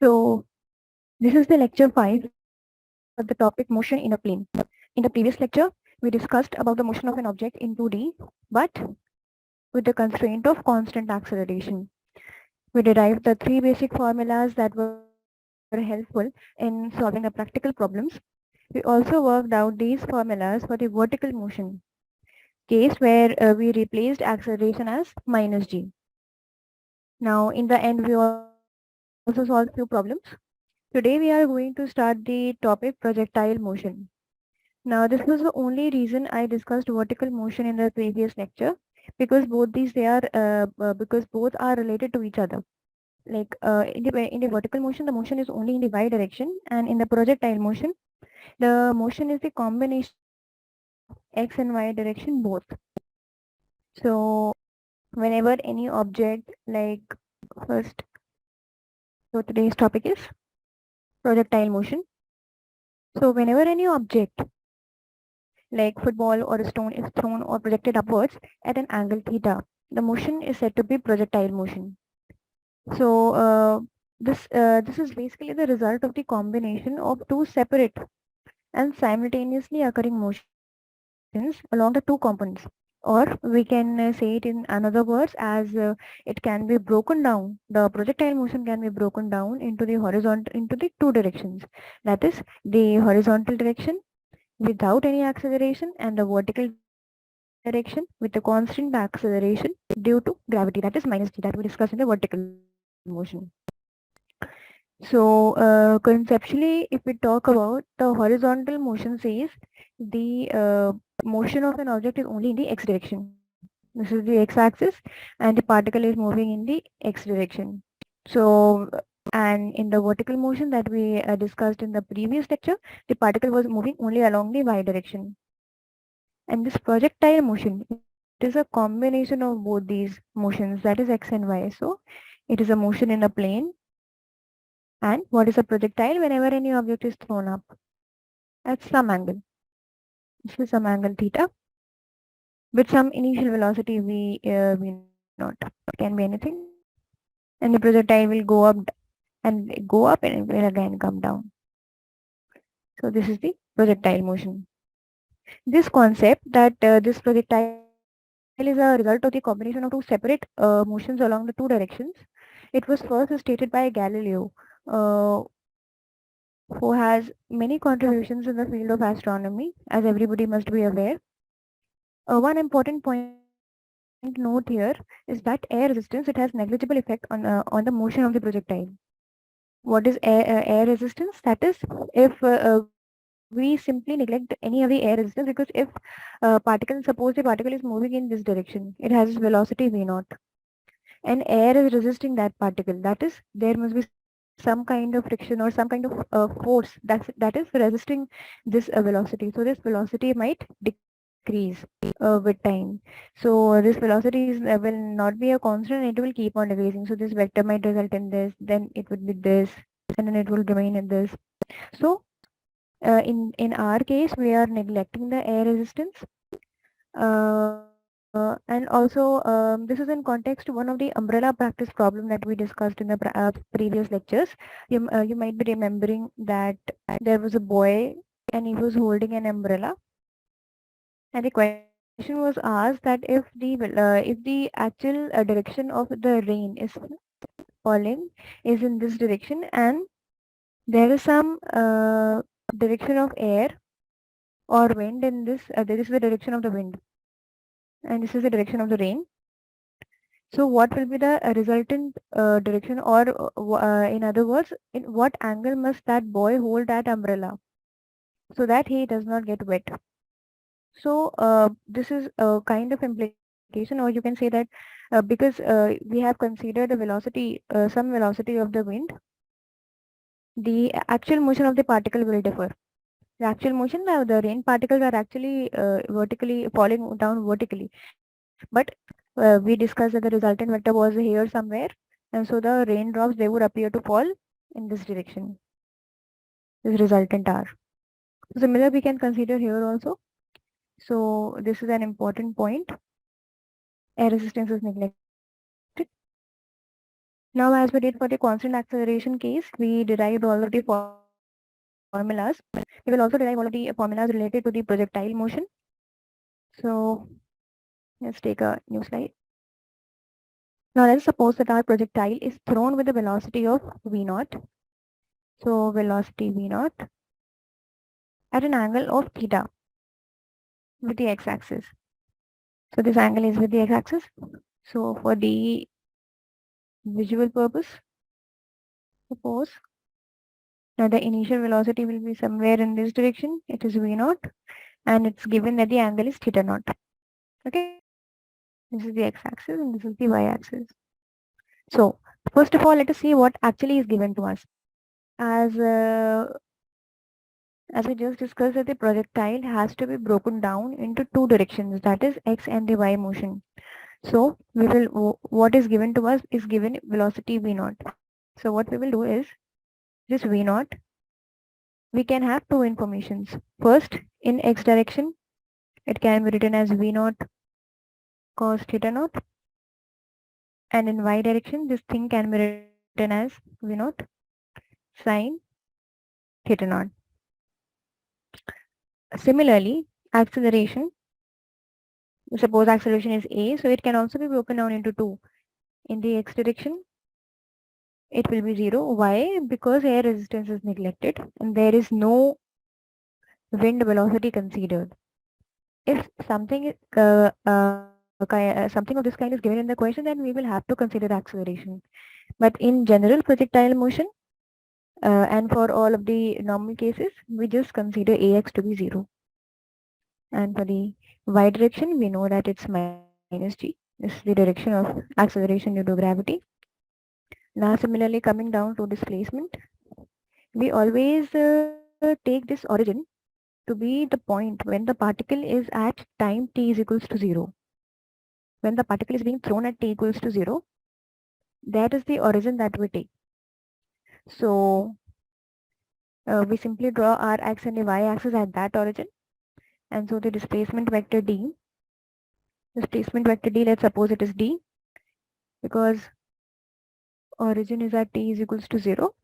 So this is the lecture 5 for the topic motion in a plane. In the previous lecture, we discussed about the motion of an object in 2D, but with the constraint of constant acceleration. We derived the three basic formulas that were helpful in solving the practical problems. We also worked out these formulas for the vertical motion case where we replaced acceleration as minus g. Now in the end we also solved few problems. Today we are going to start the topic projectile motion. Now this was the only reason I discussed vertical motion in the previous lecture because because both are related to each other. Like in the vertical motion, the motion is only in the y direction, and in the projectile motion, the motion is the combination of x and y direction both. So whenever any object like first, so today's topic is projectile motion. So whenever any object like football or a stone is thrown or projected upwards at an angle theta, the motion is said to be projectile motion. So this is basically the result of the combination of two separate and simultaneously occurring motions along the two components. Or we can say it in another words as it can be broken down. The projectile motion can be broken down into the two directions. That is the horizontal direction without any acceleration and the vertical direction with the constant acceleration due to gravity, that is minus g, that we discussed in the vertical motion. So conceptually, if we talk about the horizontal motion says the motion of an object is only in the x direction. This is the x-axis and the particle is moving in the x direction. So and in the vertical motion that we discussed in the previous lecture, the particle was moving only along the y direction. And this projectile motion, it is a combination of both these motions, that is x and y. So it is a motion in a plane. And what is a projectile? Whenever any object is thrown up at some angle. This is some angle theta with some initial velocity v naught. It can be anything. And the projectile will go up and it will again come down. So this is the projectile motion. This concept that this projectile is a result of the combination of two separate motions along the two directions. It was first stated by Galileo, uh, who has many contributions in the field of astronomy, as everybody must be aware. One important point note here is that air resistance, it has negligible effect on the motion of the projectile. What is air resistance? That is, if we simply neglect any of the air resistance, because if suppose the particle is moving in this direction, it has velocity v naught, and air is resisting that particle. That is, there must be some kind of friction or some kind of force that is resisting this velocity. So this velocity might decrease with time. So this velocity will not be a constant, it will keep on decreasing. So this vector might result in this, then it would be this, and then it will remain in this. So in our case, we are neglecting the air resistance. And also, this is in context to one of the umbrella practice problem that we discussed in the previous lectures. You might be remembering that there was a boy and he was holding an umbrella. And the question was asked that if the actual direction of the rain is falling is in this direction, and there is some direction of air or wind in this, this is the direction of the wind, and this is the direction of the rain. So what will be the resultant direction, or in other words, in what angle must that boy hold that umbrella so that he does not get wet? So this is a kind of implication, or you can say that because we have considered the velocity, some velocity of the wind, the actual motion of the particle will differ. The actual motion, the rain particles are actually vertically falling down vertically, but we discussed that the resultant vector was here somewhere, and so the raindrops, they would appear to fall in this direction, this resultant R. So similar we can consider here also. So this is an important point. Air resistance is neglected. Now Now, as we did for the constant acceleration case, we derived all of the formulas. We will also derive all of the formulas related to the projectile motion. So let's take a new slide. Now let's suppose that our projectile is thrown with a velocity of v naught. So velocity v naught at an angle of theta with the x-axis. So this angle is with the x-axis. So for the visual purpose, suppose now the initial velocity will be somewhere in this direction. It is v naught, and it's given that the angle is theta naught. Okay, this is the x-axis and this is the y-axis. So first of all, let us see what actually is given to us. As as we just discussed, that the projectile has to be broken down into two directions, that is x and the y motion. So we will, what is given to us is given velocity v naught. So what we will do is this v naught, we can have two informations. First, in x direction, it can be written as v naught cos theta naught, and in y direction, this thing can be written as v naught sine theta naught. Similarly, acceleration, suppose acceleration is a, so it can also be broken down into two. In the x direction, it will be 0. Why? Because air resistance is neglected and there is no wind velocity considered. If something something of this kind is given in the question, then we will have to consider acceleration. But in general projectile motion, and for all of the normal cases, we just consider ax to be 0. And for the y direction, we know that it's minus g. This is the direction of acceleration due to gravity. Now similarly, coming down to displacement, we always take this origin to be the point when the particle is at time t is equals to 0. When the particle is being thrown at t equals to 0, that is the origin that we take. So we simply draw our x and the y axis at that origin. And so the displacement vector d, let's suppose it is d, because origin is at t is equals to 0.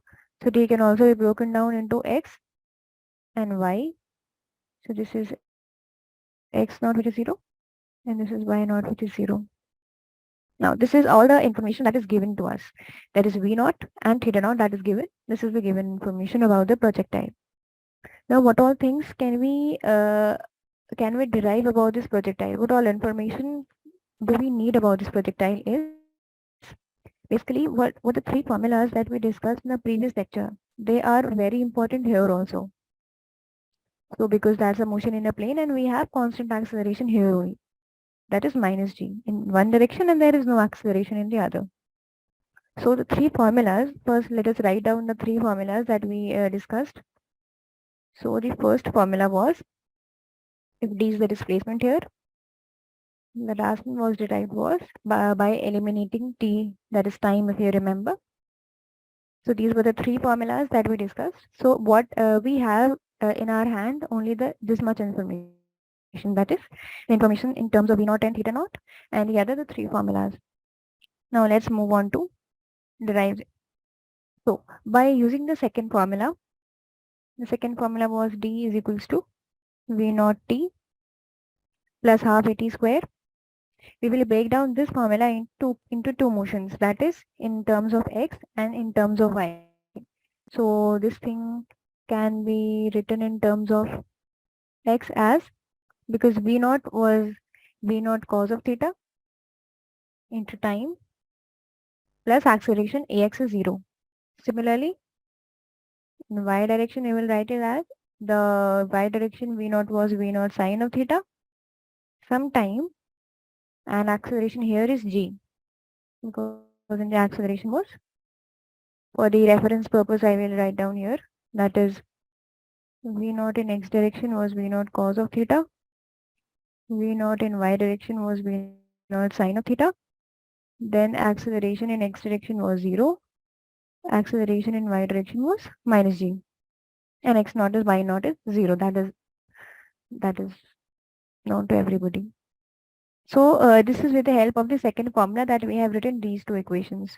So d can also be broken down into x and y. So this is x naught, which is 0, and this is y naught, which is 0. Now this is all the information that is given to us. That is v naught and theta naught that is given. This is the given information about the projectile. Now what all things can we derive about this projectile? What all information do we need about this projectile is basically what the three formulas that we discussed in the previous lecture. They are very important here also. So because that's a motion in a plane and we have constant acceleration here only. That is minus g in one direction and there is no acceleration in the other. So the three formulas, first let us write down the three formulas that we discussed. So the first formula was, if d is the displacement here, the last one was derived was by eliminating t, that is time, if you remember. So these were the three formulas that we discussed. So what we have in our hand only this much information, that is the information in terms of v naught and theta naught, and the other the three formulas. Now let's move on to derive. So by using the second formula was d is equals to v naught t plus half at square. We will break down this formula into two motions, that is in terms of x and in terms of y. So this thing can be written in terms of x as, because v naught was v naught cos of theta into time plus acceleration ax is 0. Similarly, in y direction, we will write it as the y direction v naught was v naught sine of theta sometime, and acceleration here is g, because in the acceleration was, for the reference purpose I will write down here, that is v naught in x direction was v naught cos of theta, v naught in y direction was v naught sine of theta, then acceleration in x direction was 0, acceleration in y direction was minus g, and x naught is y naught is 0. That is known to everybody. So this is with the help of the second formula that we have written these two equations.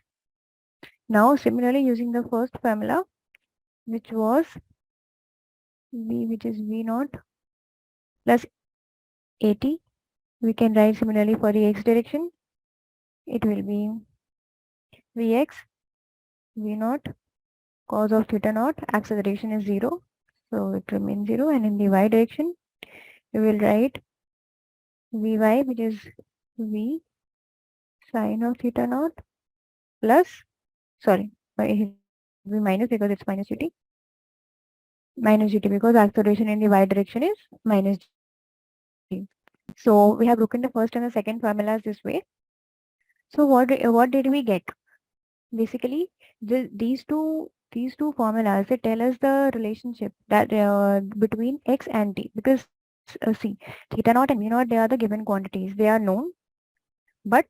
Now similarly using the first formula, which was V, which is V naught plus 80, we can write similarly for the x direction. It will be Vx V naught cos of theta naught, acceleration is 0, so it remains 0, and in the y direction we will write Vy, which is V sine of theta naught plus, sorry, it will be minus because it's minus gt because acceleration in the y direction is minus g. So we have broken the first and the second formulas this way. So what did we get? Basically, these two formulas, they tell us the relationship that between x and t, because see, theta naught and v naught, they are the given quantities, they are known, but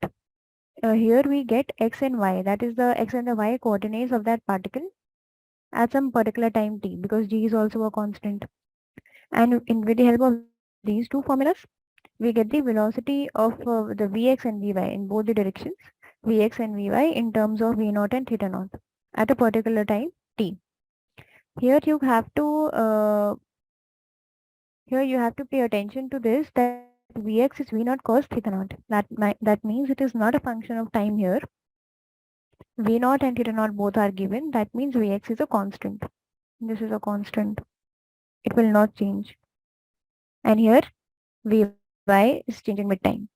here we get x and y, that is the x and the y coordinates of that particle at some particular time t, because g is also a constant. And with the help of these two formulas, we get the velocity of the Vx and Vy in both the directions, Vx and Vy in terms of V naught and theta naught at a particular time t. Here you have to pay attention to this, that Vx is V naught cos theta naught. That means it is not a function of time here. V naught and theta naught both are given. That means Vx is a constant. This is a constant. It will not change. And here Vy is changing with time.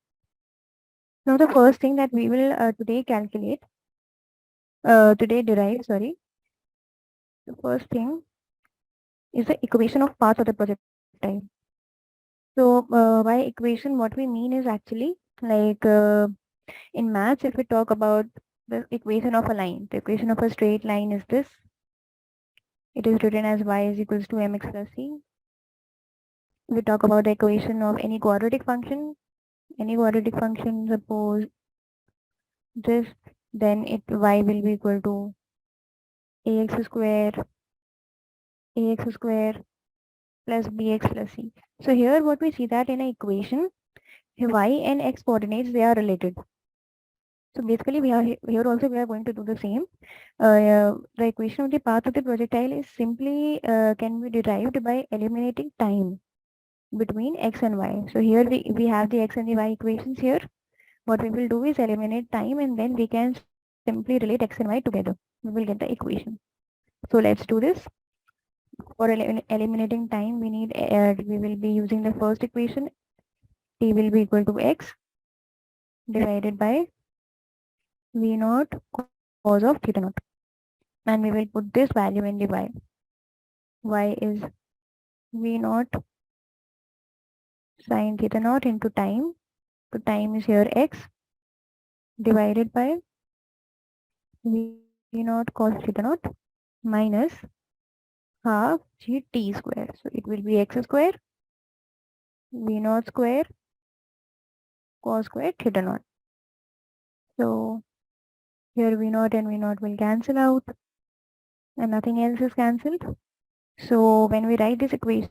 Now the first thing that we will today derive, sorry, the first thing is the equation of path of the projectile. So by equation, what we mean is actually like in maths, if we talk about the equation of a line, the equation of a straight line is this. It is written as y is equals to mx plus c. We talk about the equation of any quadratic function. Any quadratic function, suppose this, then y will be equal to ax square plus bx plus c. So here what we see that in an equation, y and x coordinates, they are related. So basically we are here also we are going to do the same. The equation of the path of the projectile is simply can be derived by eliminating time between x and y. So here we have the x and the y equations here. What we will do is eliminate time, and then we can simply relate x and y together. We will get the equation. So let's do this. For eliminating time, we will be using the first equation. T will be equal to x divided by v naught cos of theta naught, and we will put this value in the y. Y is v naught sine theta naught into time. So time is here x divided by v naught cos theta naught minus half gt square. So it will be x square v naught square cos square theta naught. So here v naught and v naught will cancel out and nothing else is cancelled. So when we write this equation,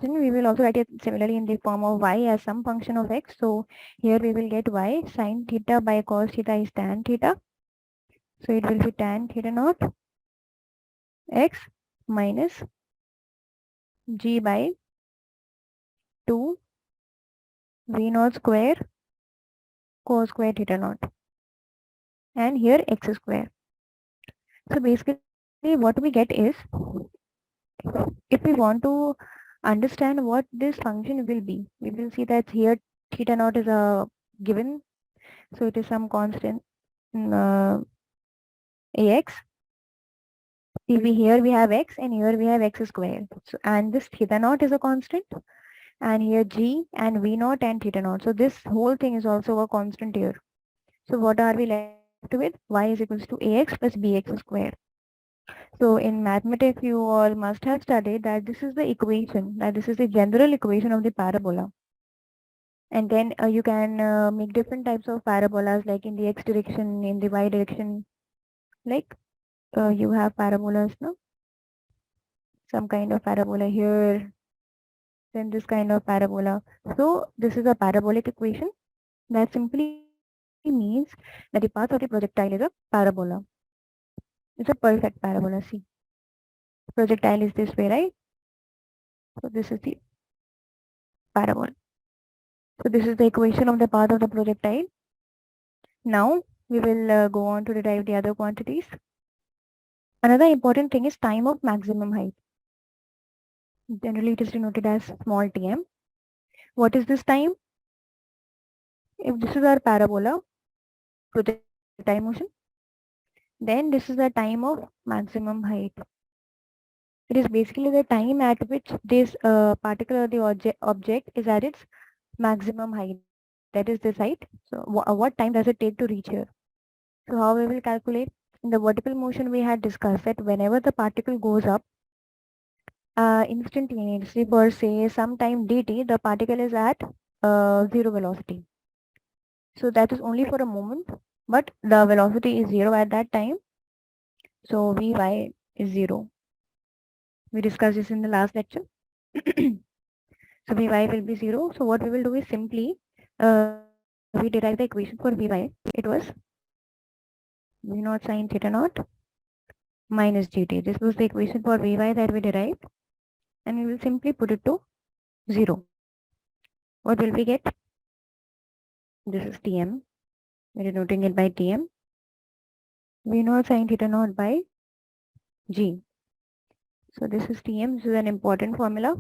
we will also write it similarly in the form of y as some function of x. So here we will get y sine theta by cos theta is tan theta. So it will be tan theta naught x minus g by 2 v naught square cos square theta naught, and here x square. So basically what we get is, if we want to understand what this function will be, we will see that here theta naught is a given, so it is some constant ax. Here we have x and here we have x square. So, and this theta naught is a constant, and here g and v naught and theta naught. So this whole thing is also a constant here. So what are we left with? Y is equals to ax plus bx square. So in mathematics, you all must have studied that this is the equation, that this is the general equation of the parabola. And then you can make different types of parabolas, like in the x direction, in the y direction. Like you have parabolas, no? Some kind of parabola here, then this kind of parabola. So this is a parabolic equation that simply means that the path of the projectile is a parabola. It's a perfect parabola. See, projectile is this way, right? So this is the parabola. So this is the equation of the path of the projectile. Now we will go on to derive the other quantities. Another important thing is time of maximum height. Generally it is denoted as small tm. What is this time? If this is our parabola, projectile motion, then this is the time of maximum height. It is basically the time at which this particle or the object is at its maximum height. That is this height. So what time does it take to reach here? So how we will calculate? In the vertical motion we had discussed that whenever the particle goes up, instantaneously for say some time dt, the particle is at zero velocity. So that is only for a moment, but the velocity is zero at that time. So Vy is zero. We discussed this in the last lecture. So Vy will be zero. So what we will do is simply we derive the equation for Vy. It was V naught sine theta naught minus gt. This was the equation for Vy that we derived, and we will simply put it to 0. What will we get? This is Tm. We are denoting it by Tm. V naught sine theta naught by G. So this is Tm. This is an important formula.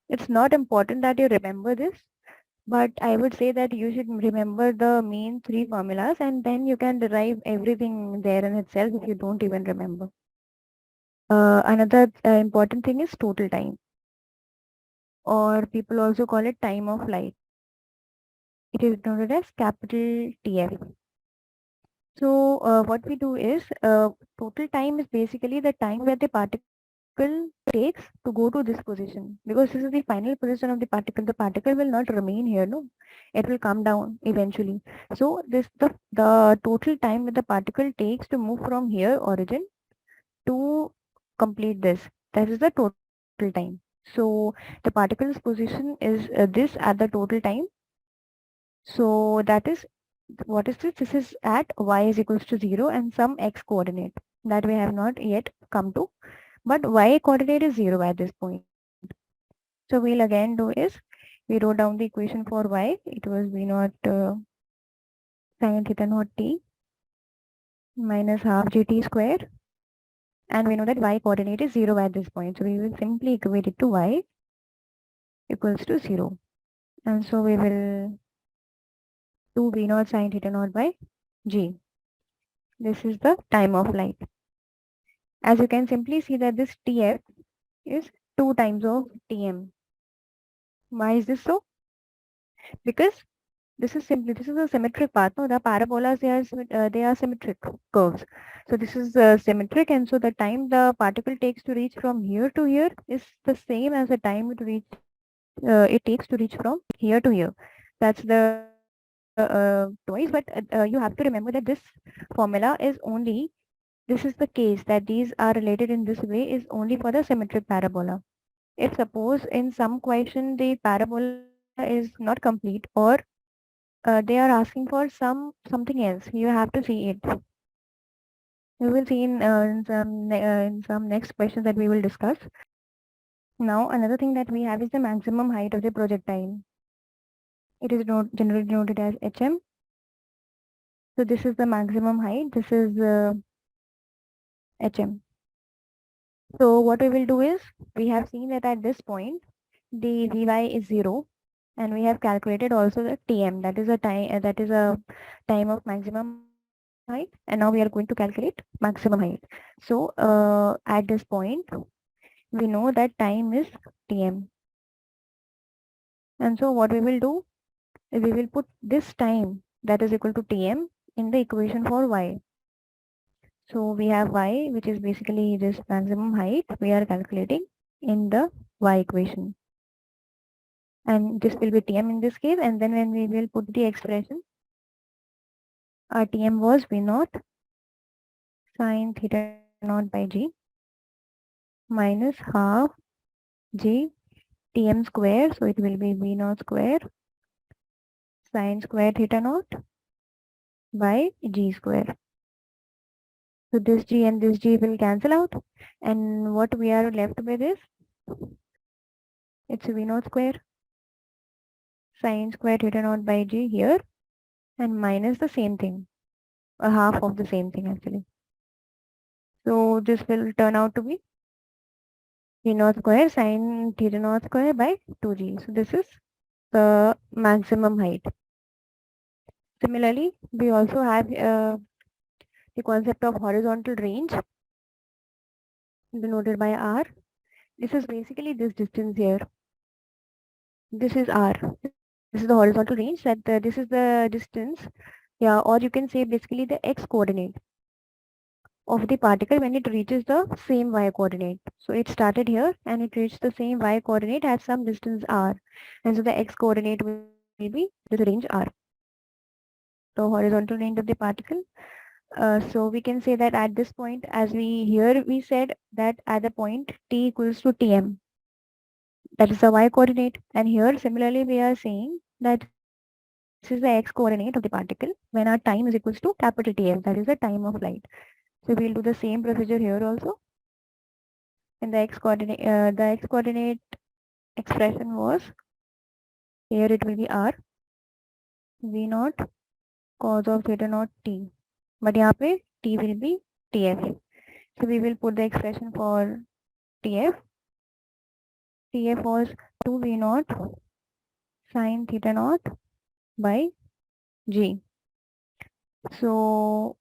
It's not important that you remember this, but I would say that you should remember the main three formulas and then you can derive everything there in itself if you don't even remember. Another important thing is total time, or people also call it time of flight. It is denoted as capital TF. So what we do is total time is basically the time where the particle takes to go to this position, because this is the final position of the particle. The particle will not remain here, no, it will come down eventually. So this the total time that the particle takes to move from here origin to complete this, that is the total time. So the particle's position is this at the total time. So that is, what is this? This is at y is equals to 0 and some x coordinate that we have not yet come to, but y coordinate is 0 at this point. So we'll again do is we wrote down the equation for y. It was v naught sin theta naught t minus half gt square, and we know that y coordinate is 0 at this point. So we will simply equate it to y equals to 0, and so we will do v naught sin theta naught by g. This is the time of light. As you can simply see that this TF is 2 times of TM. Why is this so? Because this is a symmetric path. No, the parabolas, they are symmetric curves. So this is symmetric, and so the time the particle takes to reach from here to here is the same as the time it takes to reach from here to here. That's the choice, but you have to remember that this formula is only, this is the case that these are related in this way is only for the symmetric parabola. If suppose in some question the parabola is not complete, or they are asking for something else, you have to see it. We will see in some next questions that we will discuss. Now another thing that we have is the maximum height of the projectile. It is generally denoted as hm. So this is the maximum height. This is hm. So what we will do is, we have seen that at this point the Vy is 0, and we have calculated also the Tm, that is a time of maximum height, and now we are going to calculate maximum height. So at this point we know that time is Tm, and so what we will do is we will put this time that is equal to Tm in the equation for y. So we have y, which is basically this maximum height we are calculating in the y equation, and this will be Tm in this case, and then when we will put the expression, our Tm was V naught sin theta naught by G minus half G Tm square, so it will be V naught square sin square theta naught by G square. So this G and this G will cancel out. And what we are left with is, it's V naught square sine square theta naught by G here, and minus the same thing, a half of the same thing actually. So this will turn out to be V naught square sine theta naught square by 2G. So this is the maximum height. Similarly, we also have the concept of horizontal range denoted by R. This is basically this distance here. This is R. This is the horizontal range, that this is the distance, yeah, or you can say basically the x coordinate of the particle when it reaches the same y coordinate. So it started here and it reached the same y coordinate at some distance r, and so the x coordinate will be this range r, the horizontal range of the particle. So we can say that at this point, as we said that at the point t equals to tm, that is the y coordinate, and here similarly we are saying that this is the x coordinate of the particle when our time is equals to capital Tm, that is the time of light. So we'll do the same procedure here also. And the x coordinate expression was, here it will be r v naught cos of theta naught t, but यहाँ पे t will be tf. So we will put the expression for tf. Tf was 2 v naught sin theta naught by g. So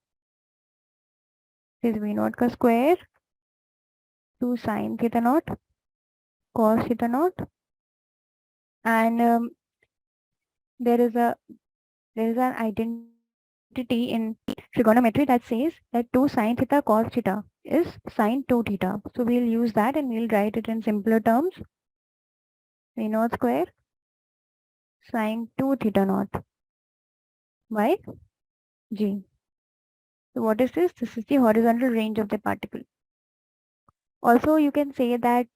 this v naught का square 2 sin theta naught cos theta naught, and there is an identity in trigonometry that says that 2 sin theta cos theta is sin 2 theta. So we'll use that and we'll write it in simpler terms. V naught square sin 2 theta naught by g. So what is this? This is the horizontal range of the particle. Also, you can say that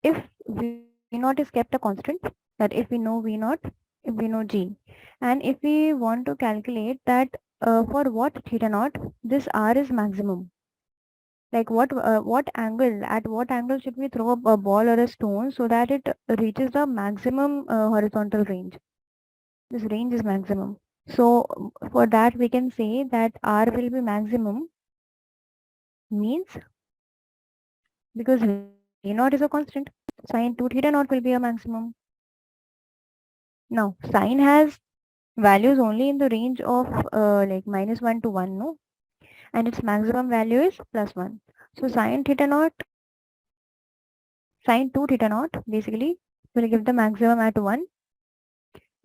if V naught is kept a constant, that if we know V naught, if we know G, and if we want to calculate that for what theta naught this R is maximum, like what angle, at what angle should we throw a ball or a stone so that it reaches the maximum horizontal range. This range is maximum. So for that we can say that R will be maximum, means because V naught is a constant, sine 2 theta naught will be a maximum. Now sine has values only in the range of like -1 to 1, no? And its maximum value is +1. So sine theta naught, sine 2 theta naught basically will give the maximum at 1.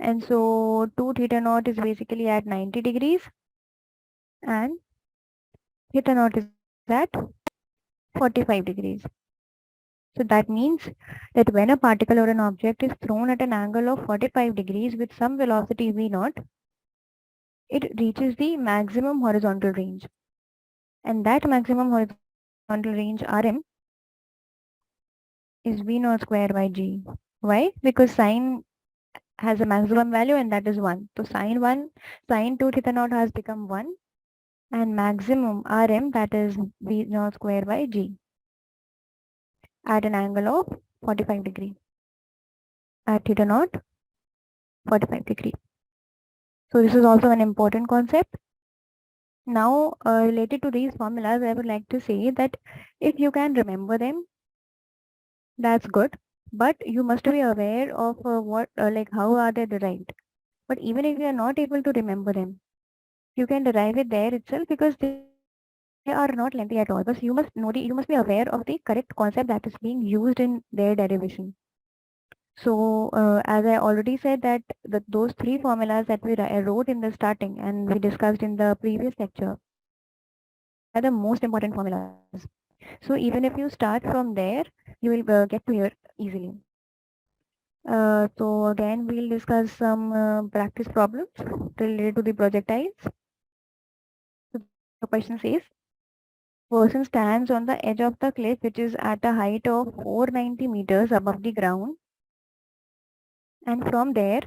And so 2 theta naught is basically at 90 degrees and theta naught is at 45 degrees. So that means that when a particle or an object is thrown at an angle of 45 degrees with some velocity v naught, it reaches the maximum horizontal range. And that maximum horizontal range Rm is v naught square by g. Why? Because sine has a maximum value and that is 1. So sine 2 theta naught has become 1, and maximum Rm, that is v naught square by g, at an angle of 45 degree. At theta naught 45 degree. So this is also an important concept. Now related to these formulas, I would like to say that if you can remember them, that's good, but you must be aware of like how are they derived. But even if you are not able to remember them, you can derive it there itself because they are not lengthy at all. Because you must be aware of the correct concept that is being used in their derivation. So as I already said that those three formulas that we wrote in the starting and we discussed in the previous lecture, they are the most important formulas. So even if you start from there, you will get to here easily. So again, we'll discuss some practice problems related to the projectiles. So the question says, a person stands on the edge of the cliff which is at a height of 490 meters above the ground, and from there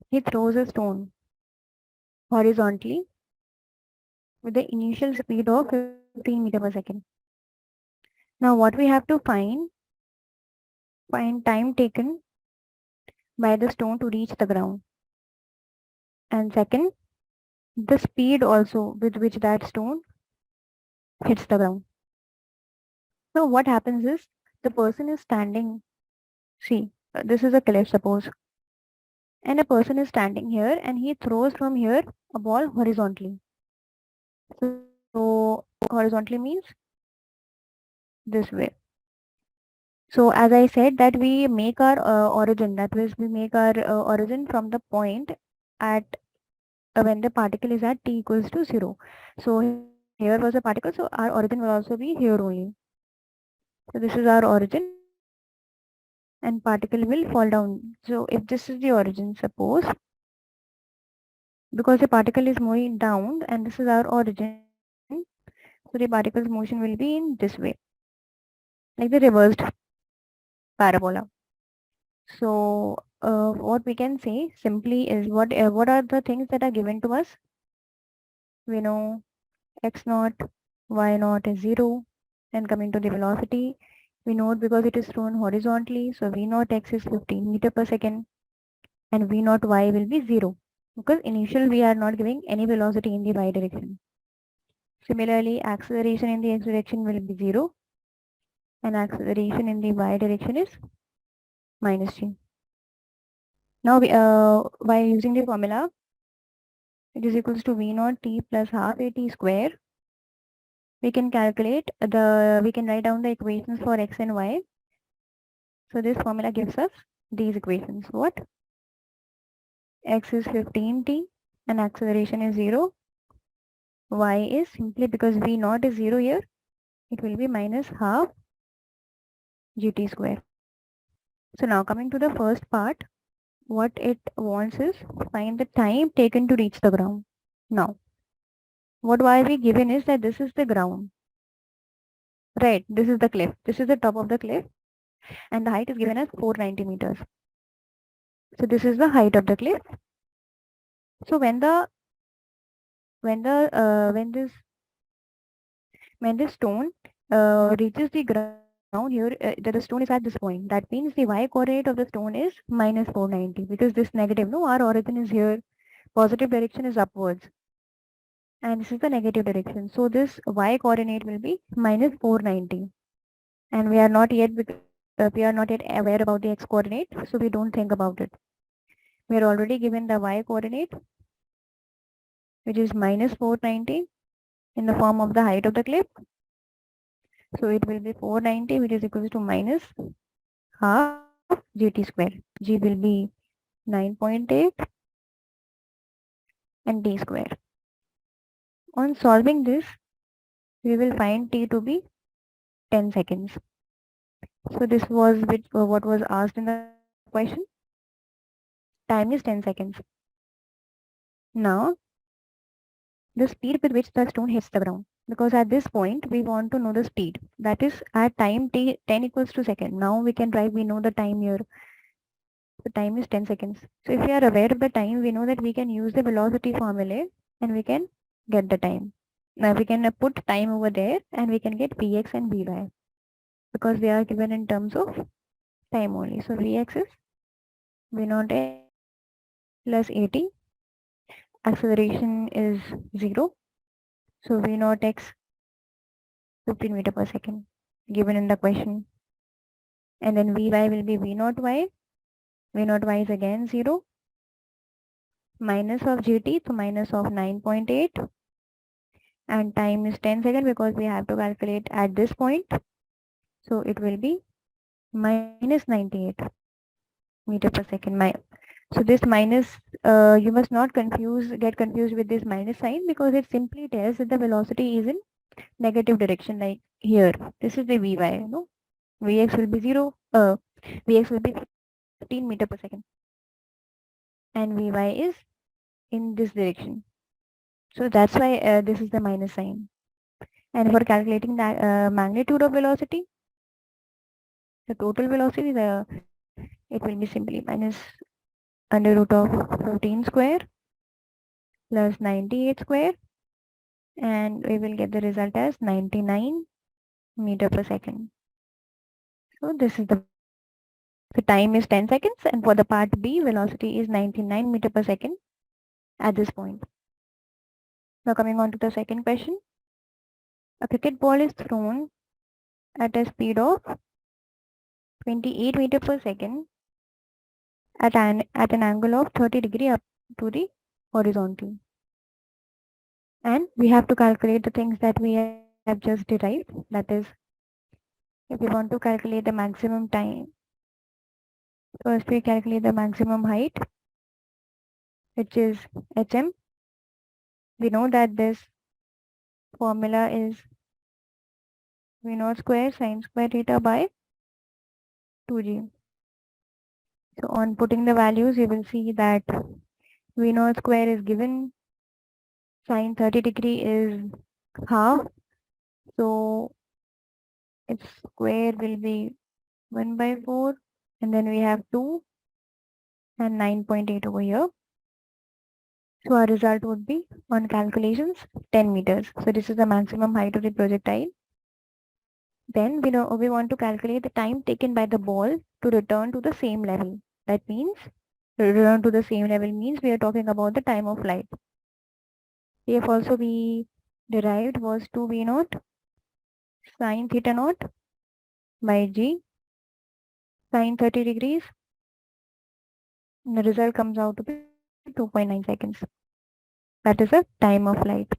he throws a stone horizontally with the initial speed of 15 meter per second. Now what we have to find time taken by the stone to reach the ground. And second, the speed also with which that stone hits the ground. So what happens is the person is standing, see, this is a cliff suppose, and a person is standing here and he throws from here a ball horizontally. So horizontally means this way. So as I said that we make our origin, that is we make our origin from the point at when the particle is at t equals to 0. So here was a particle, so our origin will also be here only. So this is our origin and particle will fall down. So if this is the origin, suppose, because the particle is moving down and this is our origin, so the particle's motion will be in this way, like the reversed parabola. So what we can say simply is what are the things that are given to us? We know x naught, y naught is 0. And coming to the velocity, we know it because it is thrown horizontally. So v naught x is 15 meter per second and v naught y will be 0. Because initial we are not giving any velocity in the y direction. Similarly, acceleration in the x direction will be 0 and acceleration in the y direction is minus g. Now by using the formula, it is equals to v naught t plus half a t square. We can write down the equations for x and y. So this formula gives us these equations. What? X is 15t and acceleration is 0. Y is simply because v naught is 0 here, it will be minus half gt square. So now coming to the first part, what it wants is find the time taken to reach the ground. Now, what y we given is that this is the ground. Right, this is the cliff. This is the top of the cliff and the height is given as 490 meters. So this is the height of the cliff. So when this stone reaches the ground here, that the stone is at this point. That means the y coordinate of the stone is minus 490 because this negative, no, our origin is here. Positive direction is upwards. And this is the negative direction. So this y coordinate will be minus 490. And we are not yet aware about the x coordinate, so we don't think about it. We are already given the y coordinate, which is minus 490 in the form of the height of the cliff. So it will be 490, which is equals to minus half gt square. G will be 9.8 and t square. On solving this, we will find t to be 10 seconds. So this was what was asked in the question. Time is 10 seconds. Now, the speed with which the stone hits the ground. Because at this point, we want to know the speed. That is at time t 10 equals to second. Now we can write, we know the time here. The time is 10 seconds. So if we are aware of the time, we know that we can use the velocity formula and we can get the time. Now we can put time over there and we can get Vx and Vy because they are given in terms of time only. So Vx is V naught x plus 80. Acceleration is 0. So V naught x 15 meter per second given in the question. And then Vy will be V naught y. V naught y is again 0. Minus of gt, so minus of 9.8. And time is 10 seconds because we have to calculate at this point. So it will be minus 98 meter per second. So this minus, you must not get confused with this minus sign because it simply tells that the velocity is in negative direction, like here. This is the Vy, no? Vx will be 0, Vx will be 15 meter per second. And Vy is in this direction. So that's why this is the minus sign. And for calculating the magnitude of velocity, the total velocity, it will be simply minus under root of 15 square plus 98 square and we will get the result as 99 meter per second. So this is the time is 10 seconds, and for the part B, velocity is 99 meter per second at this point. Now coming on to the second question. A cricket ball is thrown at a speed of 28 meter per second at an angle of 30 degree up to the horizontal. And we have to calculate the things that we have just derived. That is, if we want to calculate the maximum time, first we calculate the maximum height, which is hm. We know that this formula is v naught square sine square theta by 2g. So on putting the values, you will see that v naught square is given, sine 30 degree is half, so its square will be 1 by 4, and then we have 2 and 9.8 over here. So our result would be, on calculations, 10 meters. So this is the maximum height of the projectile. Then we want to calculate the time taken by the ball to return to the same level. That means, return to the same level means we are talking about the time of flight. If also we derived was 2 v naught sine theta naught by g sine 30 degrees. And the result comes out to be 2.9 seconds. That is the time of flight.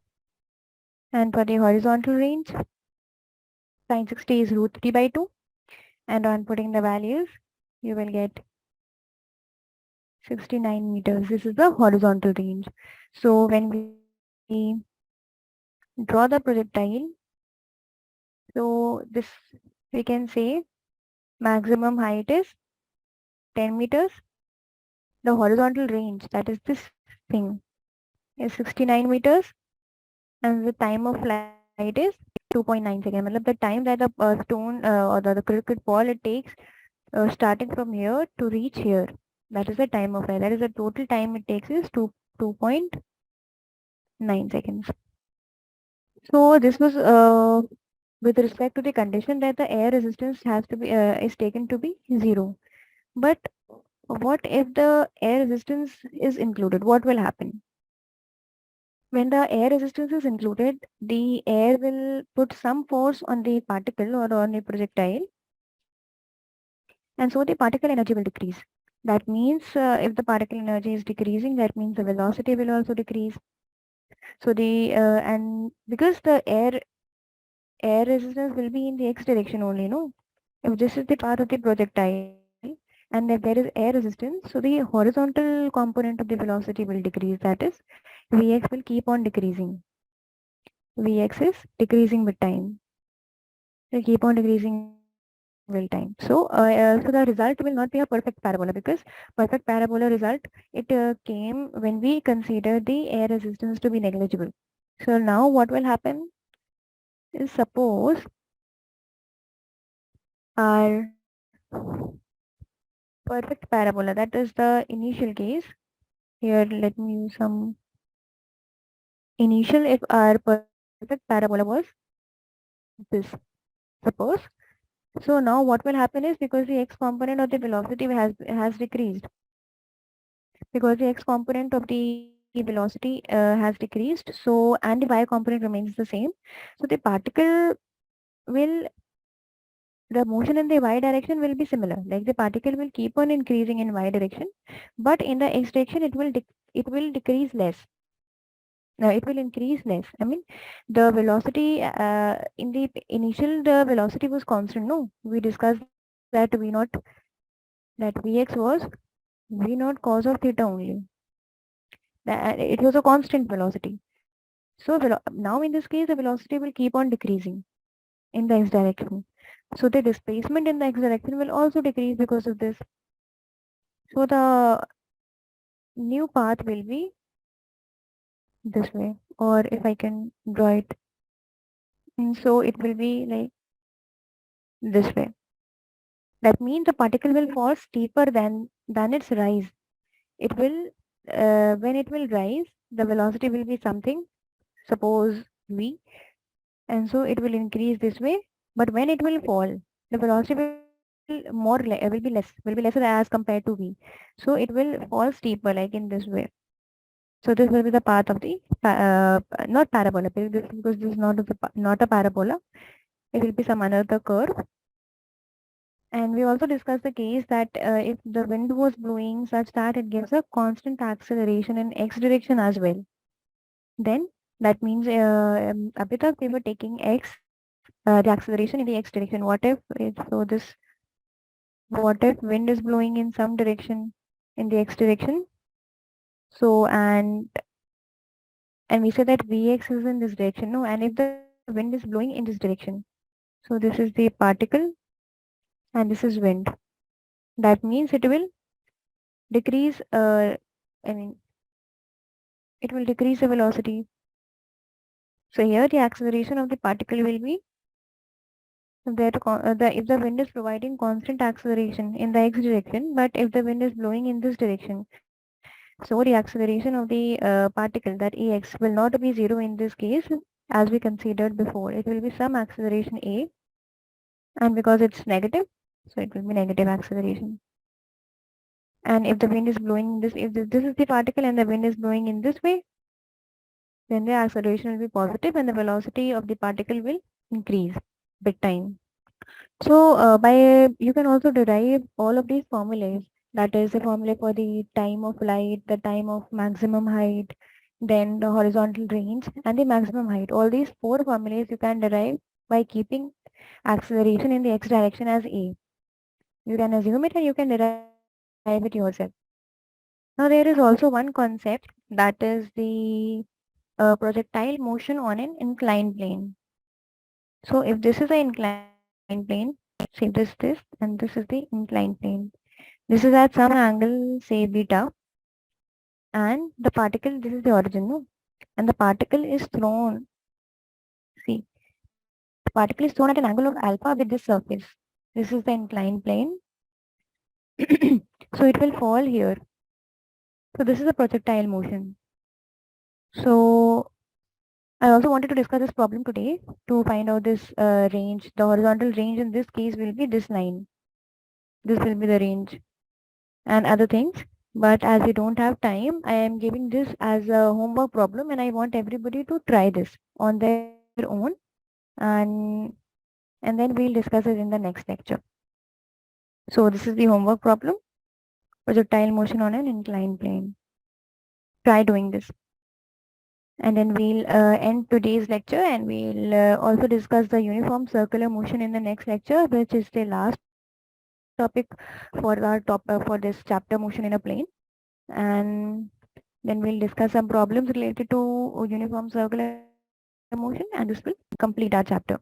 And for the horizontal range, sine 60 is root 3 by 2. And on putting the values, you will get 69 meters. This is the horizontal range. So when we draw the projectile, so this we can say maximum height is 10 meters. The horizontal range, that is this thing, is 69 meters. And the time of flight is 2.9 seconds. The time that the stone or the cricket ball it takes starting from here to reach here. That is the time of flight. That is the total time it takes is 2.9 seconds. So this was with respect to the condition that the air resistance has to be is taken to be 0. But what if the air resistance is included? What will happen? When the air resistance is included, the air will put some force on the particle or on the projectile, and so the particle energy will decrease. That means if the particle energy is decreasing, that means the velocity will also decrease. So the and because the air resistance will be in the x direction only, no? If this is the path of the projectile and if there is air resistance, so the horizontal component of the velocity will decrease. That is, Vx will keep on decreasing. Vx is decreasing with time. Will keep on decreasing with time. So the result will not be a perfect parabola because perfect parabola result it came when we consider the air resistance to be negligible. So now what will happen is suppose our perfect parabola, that is the initial case. Here let me use some initial if our perfect parabola was this, suppose. So now what will happen is because the x component of the velocity has decreased, because the x component of the velocity has decreased, so and the y component remains the same, so the particle will, the motion in the y direction will be similar, like the particle will keep on increasing in y direction, but in the x direction it will decrease less. No, it will increase less. I mean, the velocity in the initial the velocity was constant. No, we discussed that v naught, that vx was v naught cos of theta only. That it was a constant velocity. So now in this case, the velocity will keep on decreasing in the x direction. So the displacement in the x direction will also decrease because of this. So the new path will be this way, or if I can draw it, and so it will be like this way. That means the particle will fall steeper than its rise. It will when it will rise, the velocity will be something. Suppose v, and so it will increase this way. But when it will fall, the velocity will be lesser as compared to v. So it will fall steeper, like in this way. So this will be the path of the not parabola, because this is not a parabola. It will be some another curve. And we also discussed the case that if the wind was blowing such that it gives a constant acceleration in x direction as well, then that means abhi tak we were taking the acceleration in the x direction. What if wind is blowing in some direction, in the x direction? So and we say that Vx is in this direction. No, and if the wind is blowing in this direction, so this is the particle and this is wind. That means it will decrease, I mean, it will decrease the velocity. So here the acceleration of the particle will be if the wind is providing constant acceleration in the x direction, but if the wind is blowing in this direction, so the acceleration of the particle, that Ax, will not be zero in this case, as we considered before. It will be some acceleration A, and because it's negative, so it will be negative acceleration. And if the wind is blowing this is the particle and the wind is blowing in this way, then the acceleration will be positive and the velocity of the particle will increase big time. So you can also derive all of these formulas. That is the formula for the time of light, the time of maximum height, then the horizontal range and the maximum height. All these four formulas you can derive by keeping acceleration in the x direction as a. You can assume it and you can derive it yourself. Now there is also one concept, that is the projectile motion on an inclined plane. So if this is an inclined plane, say this and this is the inclined plane. This is at some angle, say beta, and the particle, this is the origin, no? And the particle is thrown, see, the particle is thrown at an angle of alpha with this surface. This is the inclined plane. So it will fall here. So this is a projectile motion. So I also wanted to discuss this problem today to find out this range. The horizontal range in this case will be this line. This will be the range and other things. But as we don't have time, I am giving this as a homework problem and I want everybody to try this on their own, and and then we'll discuss it in the next lecture. So this is the homework problem, projectile motion on an inclined plane. Try doing this. And then we'll end today's lecture and we'll also discuss the uniform circular motion in the next lecture, which is the last topic for this chapter, motion in a plane. And then we'll discuss some problems related to uniform circular motion, and this will complete our chapter.